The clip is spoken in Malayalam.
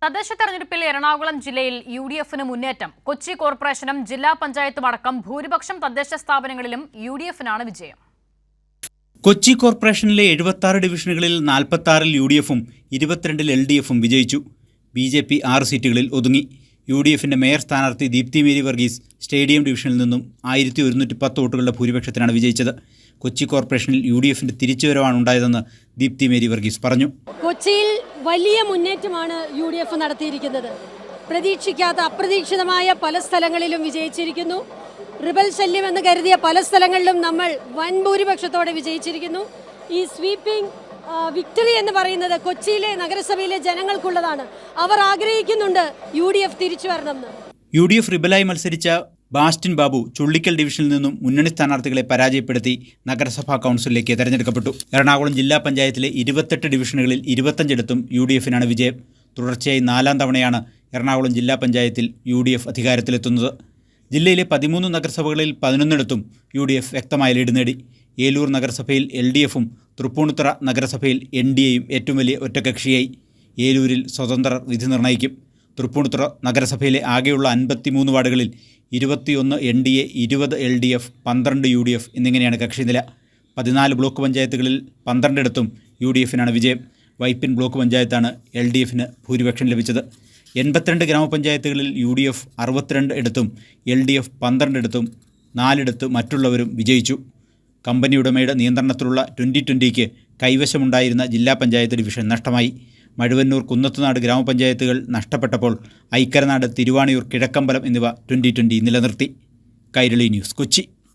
തദ്ദേശ തെരഞ്ഞെടുപ്പിൽ എറണാകുളം ജില്ലയിൽ യുഡിഎഫിന് മുന്നേറ്റം. കൊച്ചി കോർപ്പറേഷനും ജില്ലാ പഞ്ചായത്തും അടക്കം ഭൂരിപക്ഷം തദ്ദേശ സ്ഥാപനങ്ങളിലും യുഡിഎഫിനാണ് വിജയം. കൊച്ചി കോർപ്പറേഷനിലെ 76 ഡിവിഷനുകളിൽ 46-ൽ യുഡിഎഫും 22-ൽ എൽഡിഎഫും വിജയിച്ചു. ബിജെപി 6 സീറ്റുകളിൽ ഒതുങ്ങി. യുഡിഎഫിന്റെ മേയർ സ്ഥാനാർത്ഥി ദീപ്തി മേരി വർഗീസ് സ്റ്റേഡിയം ഡിവിഷനിൽ നിന്നും 1110 വോട്ടുകളുടെ ഭൂരിപക്ഷത്തിനാണ് വിജയിച്ചത്. കൊച്ചി കോർപ്പറേഷനിൽ യുഡിഎഫിന്റെ തിരിച്ചുവരവാണ് ഉണ്ടായതെന്ന് ദീപ്തി മേരി വർഗീസ് പറഞ്ഞു. കൊച്ചിയിൽ വലിയ മുന്നേറ്റമാണ് യുഡിഎഫ് നടത്തിയിരിക്കുന്നത്. പ്രതീക്ഷിക്കാത്ത അപ്രതീക്ഷിതമായ പല സ്ഥലങ്ങളിലും വിജയിച്ചിരിക്കുന്നു. റിബൽ ശല്യം എന്ന് കരുതിയ പല സ്ഥലങ്ങളിലും നമ്മൾ വൻ ഭൂരിപക്ഷത്തോടെ വിജയിച്ചിരിക്കുന്നു. ഈ സ്വീപ്പിംഗ് വിക്ടറി എന്ന് പറയുന്നത് കൊച്ചിയിലെ നഗരസഭയിലെ ജനങ്ങൾക്കുള്ളതാണ്. അവർ ആഗ്രഹിക്കുന്നുണ്ട് യുഡിഎഫ് തിരിച്ചു വരണമെന്ന്. യുഡിഎഫ് റിബലായി മത്സരിച്ച ബാസ്റ്റിൻ ബാബു ചുള്ളിക്കൽ ഡിവിഷനിൽ നിന്നും മുന്നണി സ്ഥാനാർത്ഥികളെ പരാജയപ്പെടുത്തി നഗരസഭാ കൗൺസിലിലേക്ക് തെരഞ്ഞെടുക്കപ്പെട്ടു. എറണാകുളം ജില്ലാ പഞ്ചായത്തിലെ 28 ഡിവിഷനുകളിൽ 25 യുഡിഎഫിനാണ് വിജയം. തുടർച്ചയായി 4ാം തവണയാണ് എറണാകുളം ജില്ലാ പഞ്ചായത്തിൽ യുഡിഎഫ് അധികാരത്തിലെത്തുന്നത്. ജില്ലയിലെ 13 നഗരസഭകളിൽ 11 യുഡിഎഫ് വ്യക്തമായ ലീഡ് നേടി. ഏലൂർ നഗരസഭയിൽ എൽഡിഎഫും തൃപ്പൂണിത്തുറ നഗരസഭയിൽ എൻഡിഎയും ഏറ്റവും വലിയ ഒറ്റകക്ഷിയായി. ഏലൂരിൽ സ്വതന്ത്രർ വിധി നിർണ്ണയിക്കും. തൃപ്പൂണിത്തുറ നഗരസഭയിലെ ആകെയുള്ള 53 വാർഡുകളിൽ 21 എൻഡിഎ, 20 എൽഡിഎഫ്, 12 യുഡിഎഫ് എന്നിങ്ങനെയാണ് കക്ഷിനില. 14 ബ്ലോക്ക് പഞ്ചായത്തുകളിൽ 12 യുഡിഎഫിനാണ് വിജയം. വൈപ്പിൻ ബ്ലോക്ക് പഞ്ചായത്താണ് എൽഡിഎഫിന് ഭൂരിപക്ഷം ലഭിച്ചത്. 82 ഗ്രാമപഞ്ചായത്തുകളിൽ യുഡിഎഫ് 62 എൽഡിഎഫ് 12 4 മറ്റുള്ളവരും വിജയിച്ചു. കമ്പനി ഉടമയുടെ നിയന്ത്രണത്തിലുള്ള 2020 കൈവശമുണ്ടായിരുന്ന ജില്ലാ പഞ്ചായത്ത് ഡിവിഷൻ നഷ്ടമായി. മഴുവന്നൂർ, കുന്നത്തുനാട് ഗ്രാമപഞ്ചായത്തുകൾ നഷ്ടപ്പെട്ടപ്പോൾ ഐക്കരനാട്, തിരുവാണിയൂർ, കിഴക്കമ്പലം എന്നിവ 2020 നിലനിർത്തി. കൈരളി ന്യൂസ്, കൊച്ചി.